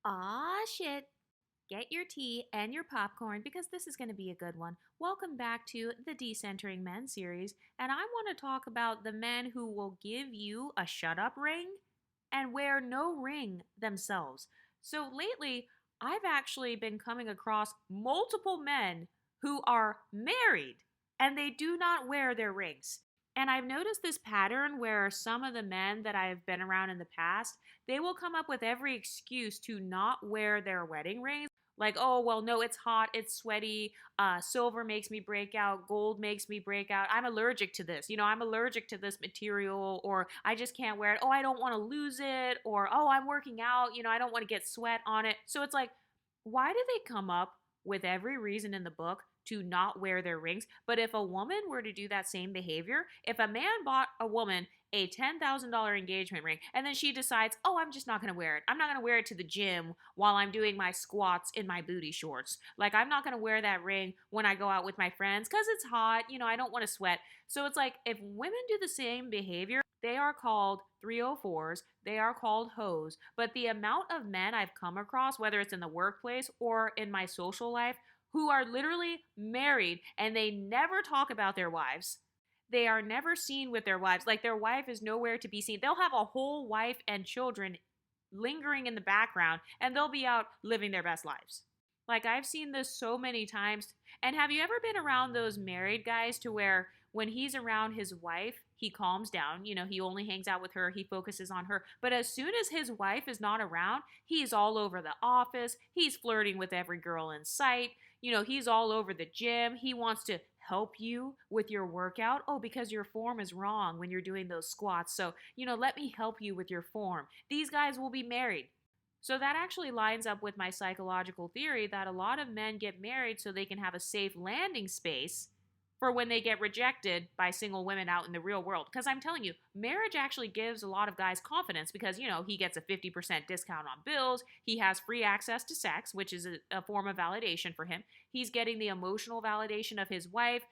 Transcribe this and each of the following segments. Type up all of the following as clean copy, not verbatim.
Ah, shit. Get your tea and your popcorn because this is going to be a good one. Welcome back to the Decentering Men series, and I want to talk about the men who will give you a shut up ring and wear no ring themselves. So lately, I've actually been coming across multiple men who are married and they do not wear their rings. And I've noticed this pattern where some of the men that I've been around in the past, they will come up with every excuse to not wear their wedding rings. Like, oh, well, no, it's hot, it's sweaty, silver makes me break out, gold makes me break out. I'm allergic to this. I'm allergic to this material, or I just can't wear it. Oh, I don't want to lose it, or oh, I'm working out. I don't want to get sweat on it. So it's like, why do they come up with every reason in the book to not wear their rings? But if a woman were to do that same behavior, if a man bought a woman a $10,000 engagement ring and then she decides, oh, I'm just not going to wear it. I'm not going to wear it to the gym while I'm doing my squats in my booty shorts. Like, I'm not going to wear that ring when I go out with my friends because it's hot. I don't want to sweat. So it's like, if women do the same behavior, they are called 304s, they are called hoes. But the amount of men I've come across, whether it's in the workplace or in my social life, who are literally married and they never talk about their wives. They are never seen with their wives. Like, their wife is nowhere to be seen. They'll have a whole wife and children lingering in the background and they'll be out living their best lives. Like, I've seen this so many times. And have you ever been around those married guys to where when he's around his wife, he calms down? He only hangs out with her, he focuses on her. But as soon as his wife is not around, he's all over the office. He's flirting with every girl in sight. He's all over the gym. He wants to help you with your workout. Oh, because your form is wrong when you're doing those squats. So, let me help you with your form. These guys will be married. So that actually lines up with my psychological theory that a lot of men get married so they can have a safe landing space for when they get rejected by single women out in the real world. Because I'm telling you, marriage actually gives a lot of guys confidence because, he gets a 50% discount on bills. He has free access to sex, which is a form of validation for him. He's getting the emotional validation of his wife.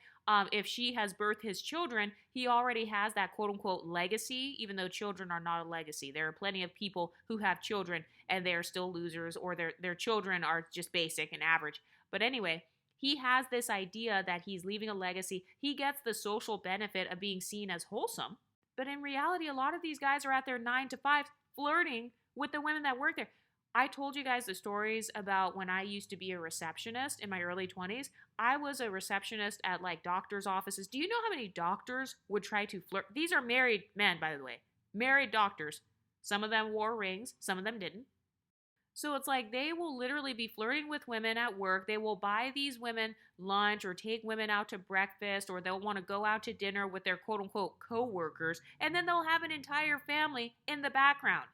If she has birthed his children, he already has that quote unquote legacy, even though children are not a legacy. There are plenty of people who have children and they're still losers, or their children are just basic and average. But anyway, he has this idea that he's leaving a legacy. He gets the social benefit of being seen as wholesome. But in reality, a lot of these guys are at their 9 to 5 flirting with the women that work there. I told you guys the stories about when I used to be a receptionist in my early 20s. I was a receptionist at like doctors' offices. Do you know how many doctors would try to flirt? These are married men, by the way. Married doctors. Some of them wore rings, some of them didn't. So it's like they will literally be flirting with women at work. They will buy these women lunch or take women out to breakfast, or they'll want to go out to dinner with their quote unquote coworkers, and then they'll have an entire family in the background.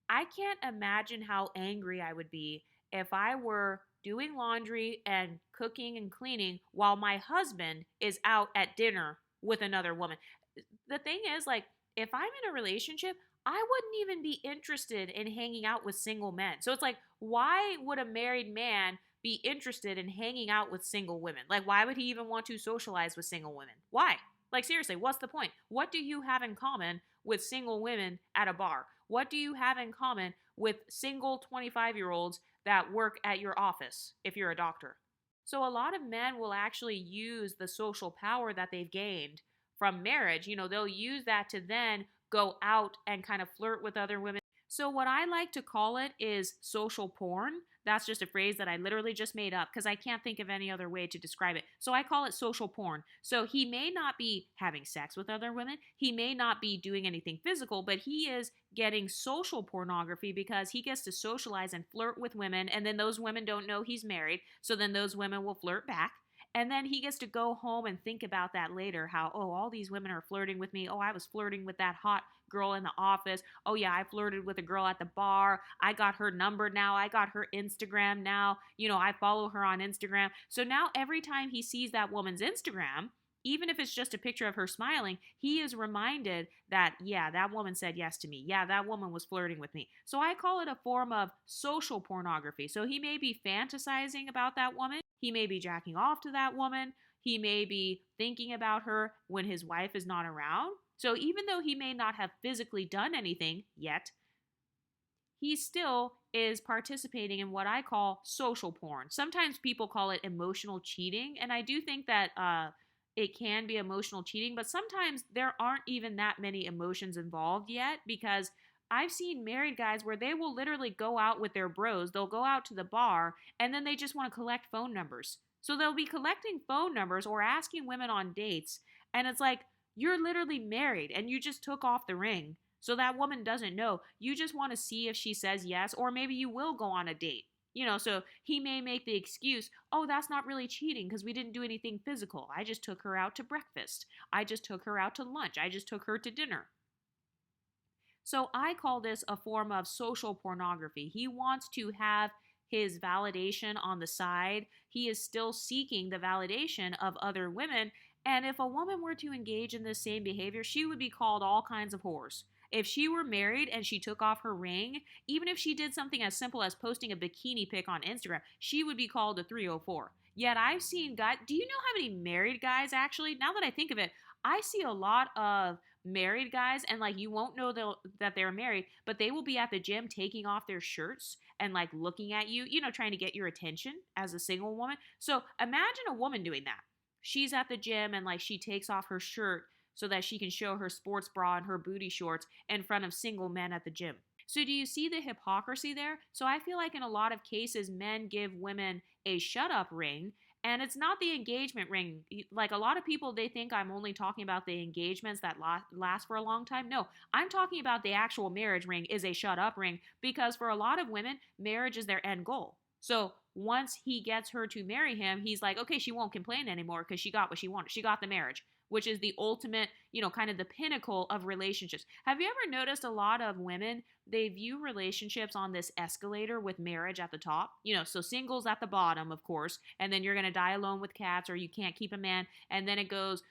I can't imagine how angry I would be if I were doing laundry and cooking and cleaning while my husband is out at dinner with another woman. The thing is, like, if I'm in a relationship, I wouldn't even be interested in hanging out with single men. So it's like, why would a married man be interested in hanging out with single women? Like, why would he even want to socialize with single women? Why? Like, seriously, what's the point? What do you have in common with single women at a bar? What do you have in common with single 25-year-olds that work at your office if you're a doctor? So, a lot of men will actually use the social power that they've gained from marriage. They'll use that to then go out and kind of flirt with other women. So, what I like to call it is social porn. That's just a phrase that I literally just made up because I can't think of any other way to describe it. So, I call it social porn. So, he may not be having sex with other women, he may not be doing anything physical, but he is getting social pornography because he gets to socialize and flirt with women, and then those women don't know he's married. So, then those women will flirt back. And then he gets to go home and think about that later, how, oh, all these women are flirting with me. Oh, I was flirting with that hot girl in the office. Oh, yeah, I flirted with a girl at the bar. I got her number now. I got her Instagram now. I follow her on Instagram. So now every time he sees that woman's Instagram, even if it's just a picture of her smiling, he is reminded that, yeah, that woman said yes to me. Yeah, that woman was flirting with me. So I call it a form of social pornography. So he may be fantasizing about that woman. He may be jacking off to that woman. He may be thinking about her when his wife is not around. So even though he may not have physically done anything yet, he still is participating in what I call social porn. Sometimes people call it emotional cheating, and I do think that it can be emotional cheating, but sometimes there aren't even that many emotions involved yet because I've seen married guys where they will literally go out with their bros, they'll go out to the bar, and then they just want to collect phone numbers. So they'll be collecting phone numbers or asking women on dates, and it's like, you're literally married and you just took off the ring. So that woman doesn't know. You just want to see if she says yes, or maybe you will go on a date. So he may make the excuse, oh, that's not really cheating because we didn't do anything physical. I just took her out to breakfast. I just took her out to lunch. I just took her to dinner. So I call this a form of social pornography. He wants to have his validation on the side. He is still seeking the validation of other women. And if a woman were to engage in this same behavior, she would be called all kinds of whores. If she were married and she took off her ring, even if she did something as simple as posting a bikini pic on Instagram, she would be called a 304. Yet I've seen guys, do you know how many married guys actually? Now that I think of it, I see a lot of married guys, and like you won't know that they're married, but they will be at the gym taking off their shirts and like looking at you, trying to get your attention as a single woman. So imagine a woman doing that. She's at the gym and like she takes off her shirt so that she can show her sports bra and her booty shorts in front of single men at the gym. So do you see the hypocrisy there? So I feel like in a lot of cases, men give women a shut up ring, and it's not the engagement ring. Like a lot of people, they think I'm only talking about the engagements that last for a long time. No, I'm talking about the actual marriage ring is a shut up ring, because for a lot of women, marriage is their end goal. So once he gets her to marry him, he's like, okay, she won't complain anymore because she got what she wanted. She got the marriage, which is the ultimate, kind of the pinnacle of relationships. Have you ever noticed a lot of women, they view relationships on this escalator with marriage at the top? So singles at the bottom, of course, and then you're going to die alone with cats, or you can't keep a man, and then it goes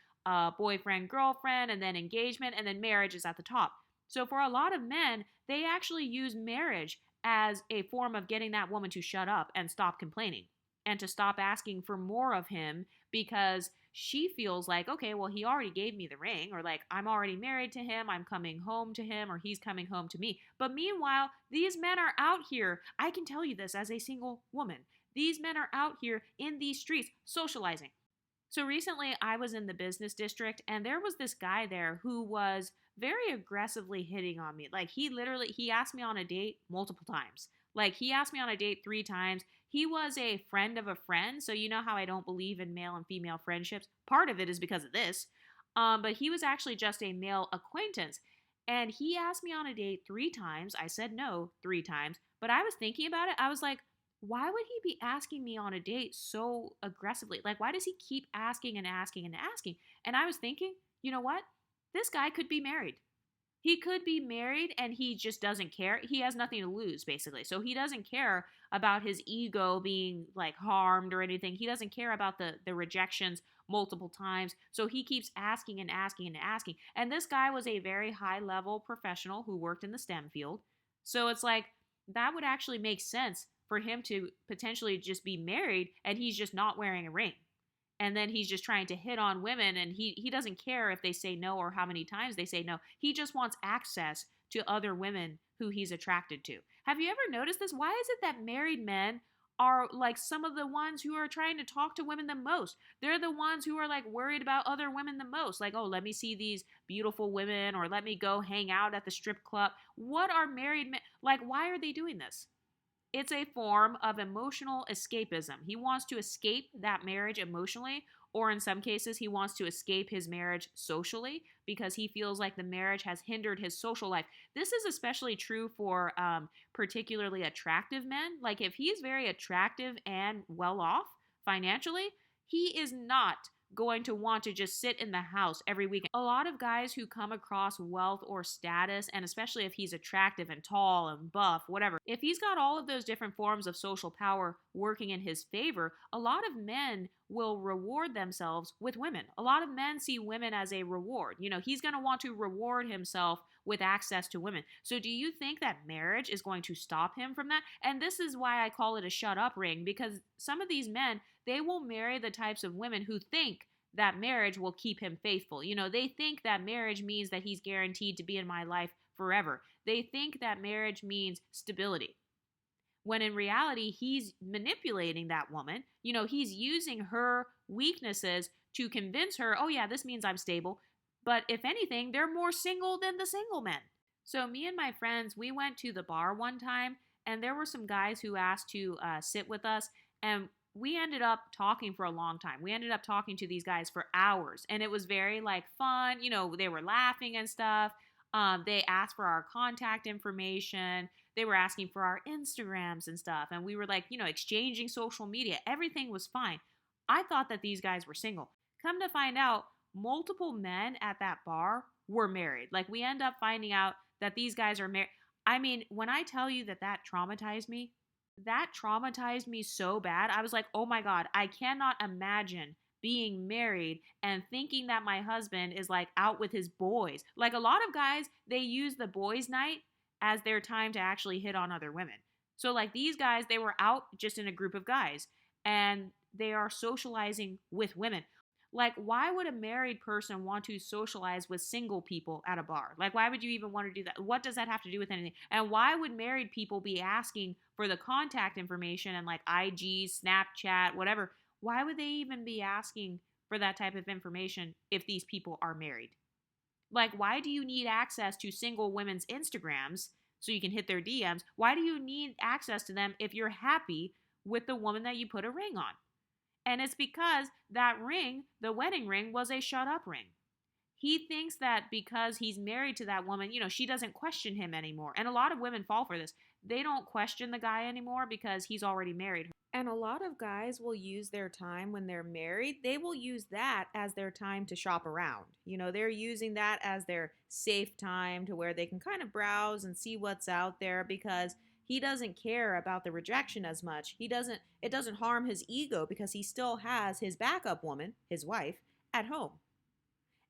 boyfriend, girlfriend, and then engagement, and then marriage is at the top. So for a lot of men, they actually use marriage as a form of getting that woman to shut up and stop complaining and to stop asking for more of him, because she feels like, okay, well, he already gave me the ring, or like, I'm already married to him, I'm coming home to him, or he's coming home to me. But meanwhile, these men are out here. I can tell you this as a single woman. These men are out here in these streets socializing. So recently I was in the business district, and there was this guy there who was very aggressively hitting on me. Like he asked me on a date multiple times. Like he asked me on a date 3 times. He was a friend of a friend. So you know how I don't believe in male and female friendships. Part of it is because of this. But he was actually just a male acquaintance. And he asked me on a date 3 times. I said no 3 times. But I was thinking about it. I was like, why would he be asking me on a date so aggressively? Like, why does he keep asking and asking and asking? And I was thinking, you know what? This guy could be married. He could be married and he just doesn't care. He has nothing to lose, basically. So he doesn't care about his ego being like harmed or anything. He doesn't care about the rejections multiple times. So he keeps asking and asking and asking. And this guy was a very high level professional who worked in the STEM field. So it's like, that would actually make sense for him to potentially just be married and he's just not wearing a ring. And then he's just trying to hit on women, and he doesn't care if they say no or how many times they say no. He just wants access to other women who he's attracted to. Have you ever noticed this? Why is it that married men are like some of the ones who are trying to talk to women the most? They're the ones who are like worried about other women the most. Like, oh, let me see these beautiful women, or let me go hang out at the strip club. What are married men like? Why are they doing this? It's a form of emotional escapism. He wants to escape that marriage emotionally, or in some cases, he wants to escape his marriage socially because he feels like the marriage has hindered his social life. This is especially true for particularly attractive men. Like if he's very attractive and well off financially, he is not going to want to just sit in the house every weekend. A lot of guys who come across wealth or status, and especially if he's attractive and tall and buff, whatever, if he's got all of those different forms of social power working in his favor, a lot of men will reward themselves with women. A lot of men see women as a reward. He's going to want to reward himself with access to women. So do you think that marriage is going to stop him from that? And this is why I call it a shut up ring, because some of these men, they will marry the types of women who think that marriage will keep him faithful. They think that marriage means that he's guaranteed to be in my life forever. They think that marriage means stability, when in reality, he's manipulating that woman. He's using her weaknesses to convince her, oh, yeah, this means I'm stable. But if anything, they're more single than the single men. So, me and my friends, we went to the bar one time, and there were some guys who asked to sit with us, and we ended up talking for a long time. We ended up talking to these guys for hours, and it was very like fun. They were laughing and stuff. They asked for our contact information. They were asking for our Instagrams and stuff, and we were like, exchanging social media. Everything was fine. I thought that these guys were single. Come to find out, multiple men at that bar were married. Like, we end up finding out that these guys are married. I mean, when I tell you that that traumatized me so bad. I was like, oh my God, I cannot imagine being married and thinking that my husband is like out with his boys. Like, a lot of guys, they use the boys' night as their time to actually hit on other women. So, like, these guys, they were out just in a group of guys and they are socializing with women. Like, why would a married person want to socialize with single people at a bar? Like, why would you even want to do that? What does that have to do with anything? And why would married people be asking for the contact information and like IG, Snapchat, whatever? Why would they even be asking for that type of information if these people are married? Like, why do you need access to single women's Instagrams so you can hit their DMs? Why do you need access to them if you're happy with the woman that you put a ring on? And it's because that ring, the wedding ring, was a shut up ring. He thinks that because he's married to that woman, she doesn't question him anymore. And a lot of women fall for this. They don't question the guy anymore because he's already married. And a lot of guys will use their time when they're married, they will use that as their time to shop around. They're using that as their safe time to where they can kind of browse and see what's out there, because he doesn't care about the rejection as much. It doesn't harm his ego because he still has his backup woman, his wife, at home.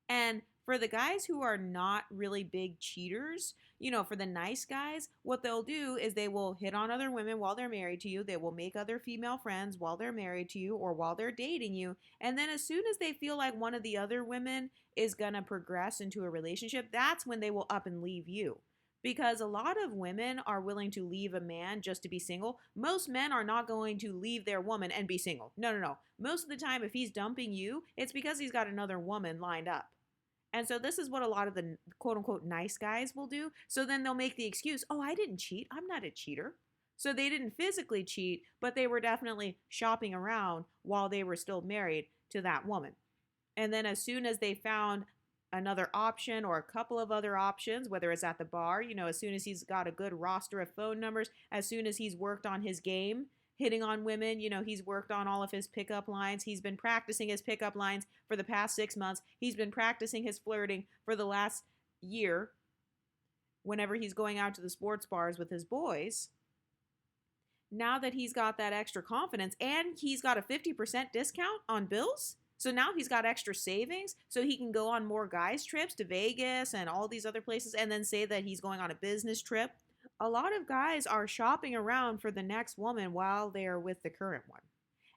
And for the guys who are not really big cheaters, for the nice guys, what they'll do is they will hit on other women while they're married to you. They will make other female friends while they're married to you or while they're dating you. And then as soon as they feel like one of the other women is going to progress into a relationship, that's when they will up and leave you. Because a lot of women are willing to leave a man just to be single. Most men are not going to leave their woman and be single. No. Most of the time, if he's dumping you, it's because he's got another woman lined up. And so this is what a lot of the quote unquote nice guys will do. So then they'll make the excuse, oh, I didn't cheat. I'm not a cheater. So they didn't physically cheat, but they were definitely shopping around while they were still married to that woman. And then as soon as they found another option or a couple of other options, whether it's at the bar, as soon as he's got a good roster of phone numbers, as soon as he's worked on his game, hitting on women, he's worked on all of his pickup lines. He's been practicing his pickup lines for the past 6 months. He's been practicing his flirting for the last year whenever he's going out to the sports bars with his boys. Now that he's got that extra confidence and he's got a 50% discount on bills, so now he's got extra savings so he can go on more guys' trips to Vegas and all these other places and then say that he's going on a business trip. A lot of guys are shopping around for the next woman while they're with the current one.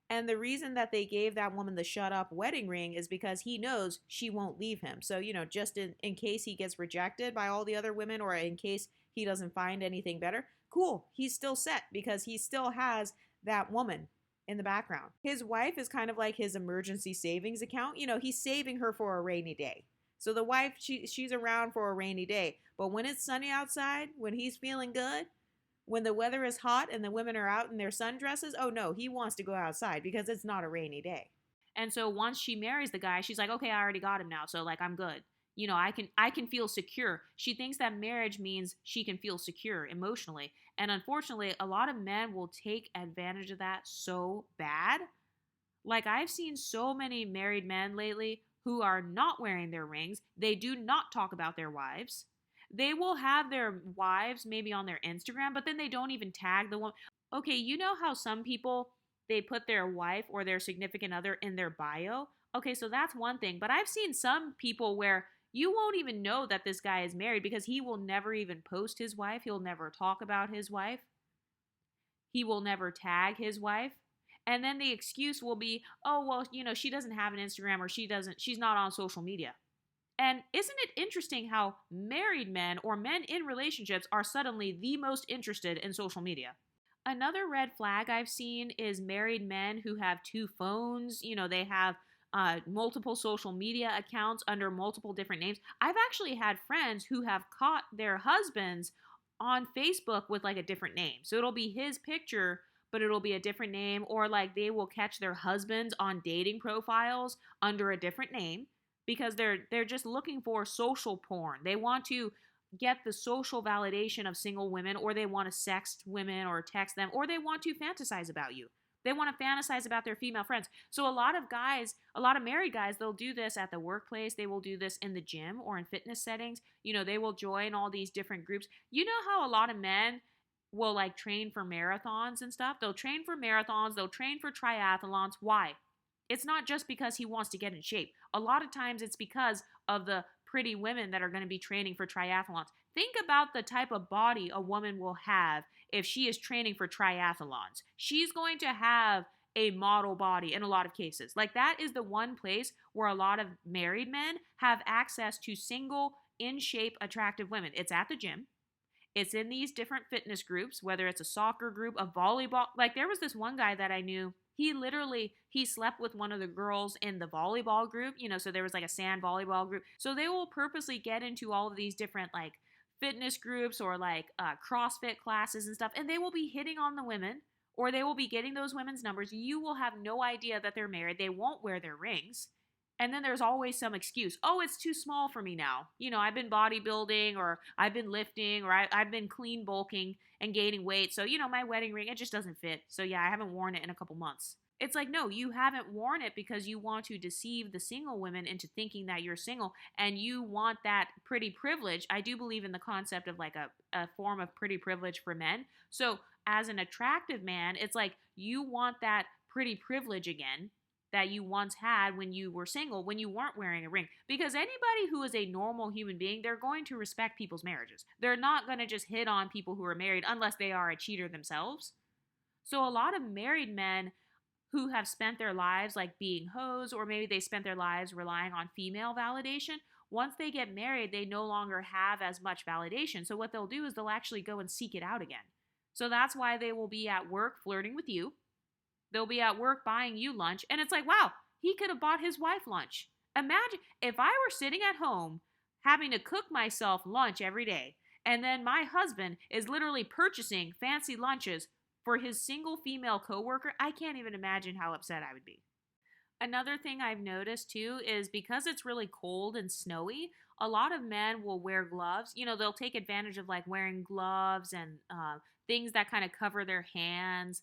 And the reason that they gave that woman the shut up wedding ring is because he knows she won't leave him. So, just in case he gets rejected by all the other women or in case he doesn't find anything better, cool, he's still set because he still has that woman in the background. His wife is kind of like his emergency savings account. He's saving her for a rainy day. So the wife, she's around for a rainy day. But when it's sunny outside, when he's feeling good, when the weather is hot and the women are out in their sundresses, oh no, he wants to go outside because it's not a rainy day. And so once she marries the guy, she's like, okay, I already got him now, so like I'm good. I can feel secure. She thinks that marriage means she can feel secure emotionally. And unfortunately, a lot of men will take advantage of that so bad. Like, I've seen so many married men lately who are not wearing their rings. They do not talk about their wives. They will have their wives maybe on their Instagram, but then they don't even tag the woman. Okay, you know how some people, they put their wife or their significant other in their bio? Okay, so that's one thing. But I've seen some people where you won't even know that this guy is married because he will never even post his wife. He'll never talk about his wife. He will never tag his wife. And then the excuse will be, oh, well, she doesn't have an Instagram or she's not on social media. And isn't it interesting how married men or men in relationships are suddenly the most interested in social media? Another red flag I've seen is married men who have two phones. They have multiple social media accounts under multiple different names. I've actually had friends who have caught their husbands on Facebook with like a different name. So it'll be his picture, but it'll be a different name, or like they will catch their husbands on dating profiles under a different name because they're just looking for social porn. They want to get the social validation of single women, or they want to sext women or text them, or they want to fantasize about you. They want to fantasize about their female friends. So a lot of guys, a lot of married guys, they'll do this at the workplace. They will do this in the gym or in fitness settings. They will join all these different groups. You know how a lot of men will like train for marathons and stuff? They'll train for marathons, they'll train for triathlons. Why? It's not just because he wants to get in shape. A lot of times it's because of the pretty women that are going to be training for triathlons. Think about the type of body a woman will have if she is training for triathlons. She's going to have a model body in a lot of cases. Like that is the one place where a lot of married men have access to single, in shape, attractive women. It's at the gym. It's in these different fitness groups, whether it's a soccer group, a volleyball. Like there was this one guy that I knew. He slept with one of the girls in the volleyball group, so there was like a sand volleyball group. So they will purposely get into all of these different like fitness groups or like CrossFit classes and stuff, and they will be hitting on the women, or they will be getting those women's numbers. You will have no idea that they're married. They won't wear their rings. And then there's always some excuse. Oh, it's too small for me now. I've been bodybuilding, or I've been lifting, or I've been clean bulking and gaining weight. So, my wedding ring, it just doesn't fit. So, yeah, I haven't worn it in a couple months. It's like, no, you haven't worn it because you want to deceive the single women into thinking that you're single, and you want that pretty privilege. I do believe in the concept of like a form of pretty privilege for men. So, as an attractive man, it's like you want that pretty privilege again that you once had when you were single, when you weren't wearing a ring. Because anybody who is a normal human being, they're going to respect people's marriages. They're not going to just hit on people who are married unless they are a cheater themselves. So a lot of married men who have spent their lives like being hoes, or maybe they spent their lives relying on female validation, once they get married, they no longer have as much validation. So what they'll do is they'll actually go and seek it out again. So that's why they will be at work flirting with you. They'll be at work buying you lunch, and it's like, wow, he could have bought his wife lunch. Imagine if I were sitting at home having to cook myself lunch every day, and then my husband is literally purchasing fancy lunches for his single female coworker. I can't even imagine how upset I would be. Another thing I've noticed too is because it's really cold and snowy, a lot of men will wear gloves. They'll take advantage of like wearing gloves and things that kind of cover their hands.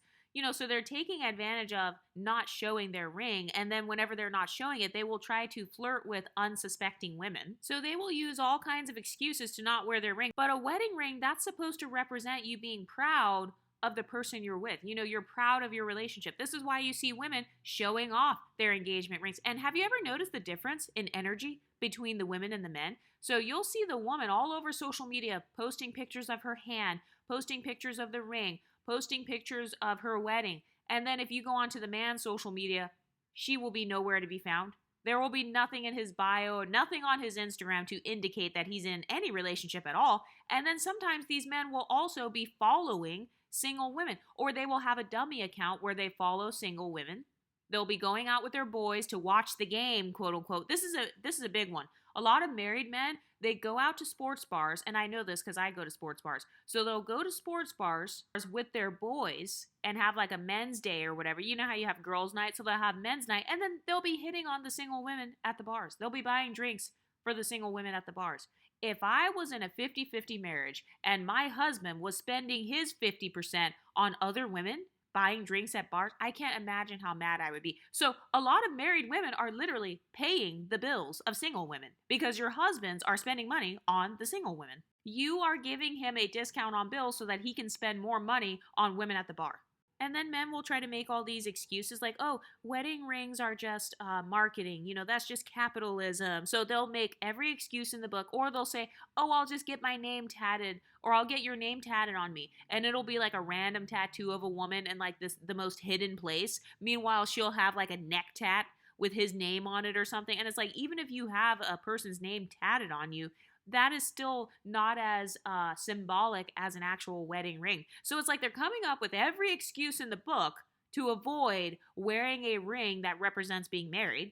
So they're taking advantage of not showing their ring. And then whenever they're not showing it, they will try to flirt with unsuspecting women. So they will use all kinds of excuses to not wear their ring. But a wedding ring, that's supposed to represent you being proud of the person you're with. You're proud of your relationship. This is why you see women showing off their engagement rings. And have you ever noticed the difference in energy between the women and the men? So you'll see the woman all over social media posting pictures of her hand, posting pictures of the ring, posting pictures of her wedding. And then if you go onto the man's social media, she will be nowhere to be found. There will be nothing in his bio, nothing on his Instagram to indicate that he's in any relationship at all. And then sometimes these men will also be following single women, or they will have a dummy account where they follow single women. They'll be going out with their boys to watch the game, quote unquote. This is a big one. A lot of married men, they go out to sports bars, and I know this because I go to sports bars. So they'll go to sports bars with their boys and have like a men's day or whatever. You know how you have girls' night, so they'll have men's night, and then they'll be hitting on the single women at the bars. They'll be buying drinks for the single women at the bars. If I was in a 50-50 marriage and my husband was spending his 50% on other women, buying drinks at bars, I can't imagine how mad I would be. So a lot of married women are literally paying the bills of single women because your husbands are spending money on the single women. You are giving him a discount on bills so that he can spend more money on women at the bar. And then men will try to make all these excuses like, oh, wedding rings are just marketing. That's just capitalism. So they'll make every excuse in the book, or they'll say, oh, I'll just get my name tatted, or I'll get your name tatted on me. And it'll be like a random tattoo of a woman in like the most hidden place. Meanwhile, she'll have like a neck tat with his name on it or something. And it's like, even if you have a person's name tatted on you, that is still not as symbolic as an actual wedding ring. So it's like they're coming up with every excuse in the book to avoid wearing a ring that represents being married.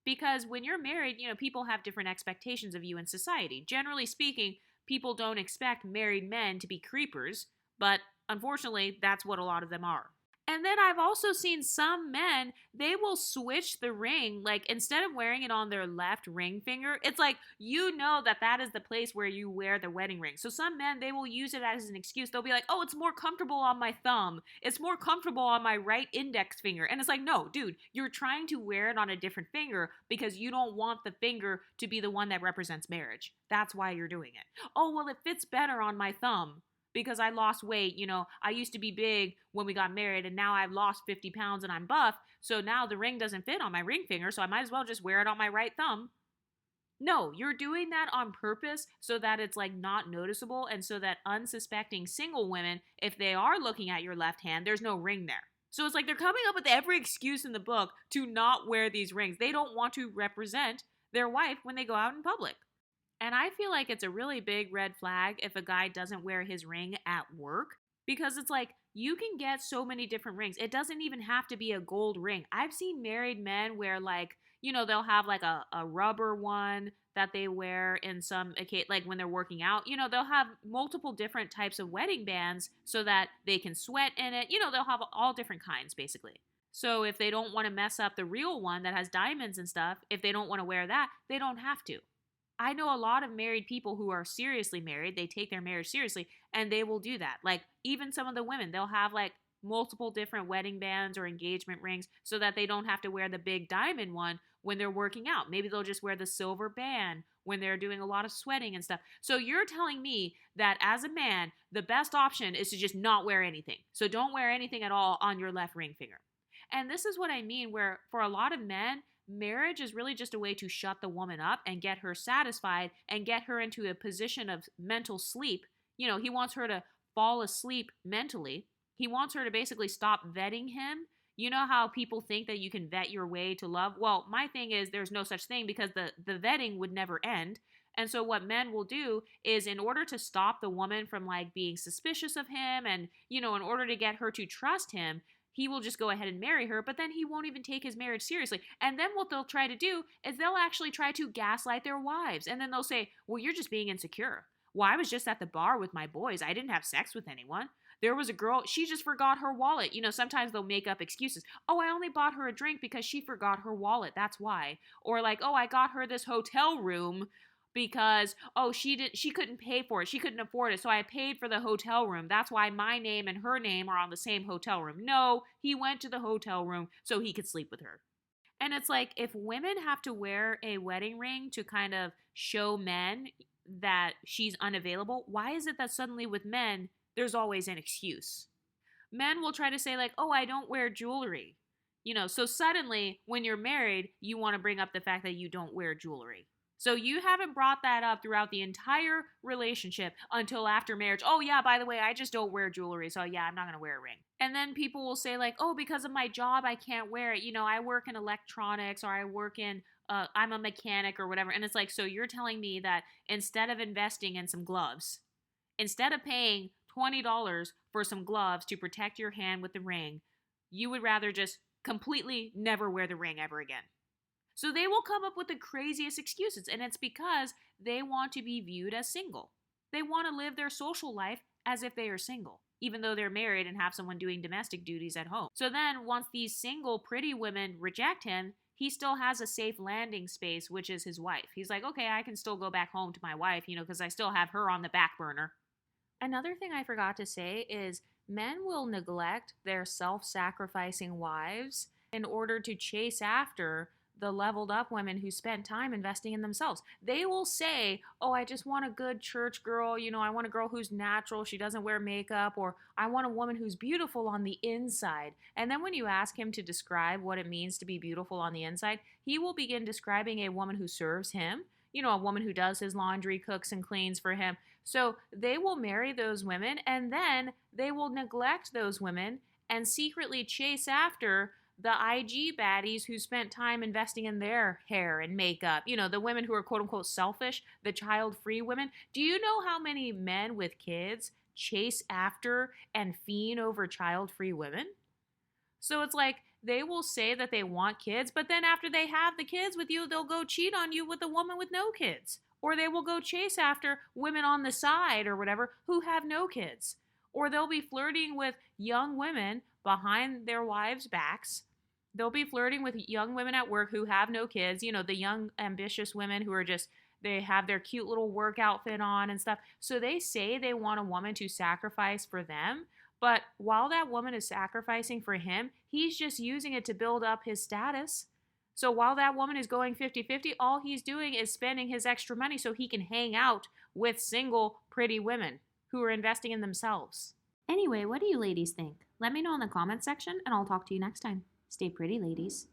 Because when you're married, people have different expectations of you in society. Generally speaking, people don't expect married men to be creepers, but unfortunately, that's what a lot of them are. And then I've also seen some men, they will switch the ring. Like, instead of wearing it on their left ring finger, it's like, that is the place where you wear the wedding ring. So some men, they will use it as an excuse. They'll be like, oh, it's more comfortable on my thumb. It's more comfortable on my right index finger. And it's like, no, dude, you're trying to wear it on a different finger because you don't want the finger to be the one that represents marriage. That's why you're doing it. Oh, well, it fits better on my thumb because I lost weight. I used to be big when we got married and now I've lost 50 pounds and I'm buff. So now the ring doesn't fit on my ring finger. So I might as well just wear it on my right thumb. No, you're doing that on purpose so that it's like not noticeable and so that unsuspecting single women, if they are looking at your left hand, there's no ring there. So it's like they're coming up with every excuse in the book to not wear these rings. They don't want to represent their wife when they go out in public. And I feel like it's a really big red flag if a guy doesn't wear his ring at work, because it's like you can get so many different rings. It doesn't even have to be a gold ring. I've seen married men wear they'll have like a rubber one that they wear in some occasion, like when they're working out. They'll have multiple different types of wedding bands so that they can sweat in it. They'll have all different kinds basically. So if they don't want to mess up the real one that has diamonds and stuff, if they don't want to wear that, they don't have to. I know a lot of married people who are seriously married. They take their marriage seriously and they will do that. Like even some of the women, they'll have like multiple different wedding bands or engagement rings so that they don't have to wear the big diamond one when they're working out. Maybe they'll just wear the silver band when they're doing a lot of sweating and stuff. So you're telling me that as a man, the best option is to just not wear anything. So don't wear anything at all on your left ring finger. And this is what I mean, where for a lot of men, marriage is really just a way to shut the woman up and get her satisfied and get her into a position of mental sleep. He wants her to fall asleep mentally. He wants her to basically stop vetting him. You know how people think that you can vet your way to love? Well, my thing is there's no such thing because the vetting would never end. And so what men will do is, in order to stop the woman from like being suspicious of him and, in order to get her to trust him, he will just go ahead and marry her, but then he won't even take his marriage seriously. And then what they'll try to do is they'll actually try to gaslight their wives. And then they'll say, well, you're just being insecure. Well, I was just at the bar with my boys. I didn't have sex with anyone. There was a girl, she just forgot her wallet. Sometimes they'll make up excuses. Oh, I only bought her a drink because she forgot her wallet. That's why. Or like, oh, I got her this hotel room because she couldn't pay for it. She couldn't afford it. So I paid for the hotel room. That's why my name and her name are on the same hotel room. No, he went to the hotel room so he could sleep with her. And it's like, if women have to wear a wedding ring to kind of show men that she's unavailable, why is it that suddenly with men, there's always an excuse? Men will try to say like, oh, I don't wear jewelry. So suddenly when you're married, you want to bring up the fact that you don't wear jewelry. So you haven't brought that up throughout the entire relationship until after marriage. Oh yeah, by the way, I just don't wear jewelry. So yeah, I'm not going to wear a ring. And then people will say like, oh, because of my job, I can't wear it. I work in electronics, or I work in, I'm a mechanic or whatever. And it's like, so you're telling me that instead of investing in some gloves, instead of paying $20 for some gloves to protect your hand with the ring, you would rather just completely never wear the ring ever again. So they will come up with the craziest excuses, and it's because they want to be viewed as single. They want to live their social life as if they are single, even though they're married and have someone doing domestic duties at home. So then once these single pretty women reject him, he still has a safe landing space, which is his wife. He's like, okay, I can still go back home to my wife, because I still have her on the back burner. Another thing I forgot to say is men will neglect their self-sacrificing wives in order to chase after the leveled up women who spent time investing in themselves. They will say, oh, I just want a good church girl. I want a girl who's natural. She doesn't wear makeup. Or I want a woman who's beautiful on the inside. And then when you ask him to describe what it means to be beautiful on the inside, he will begin describing a woman who serves him, a woman who does his laundry, cooks and cleans for him. So they will marry those women and then they will neglect those women and secretly chase after the IG baddies who spent time investing in their hair and makeup, the women who are quote unquote selfish, the child free women. Do you know how many men with kids chase after and fiend over child free women? So it's like they will say that they want kids, but then after they have the kids with you, they'll go cheat on you with a woman with no kids. Or they will go chase after women on the side or whatever who have no kids. Or they'll be flirting with young women behind their wives' backs. They'll be flirting with young women at work who have no kids, the young, ambitious women who are just, they have their cute little work outfit on and stuff. So they say they want a woman to sacrifice for them, but while that woman is sacrificing for him, he's just using it to build up his status. So while that woman is going 50-50, all he's doing is spending his extra money so he can hang out with single, pretty women who are investing in themselves. Anyway, what do you ladies think? Let me know in the comments section and I'll talk to you next time. Stay pretty, ladies.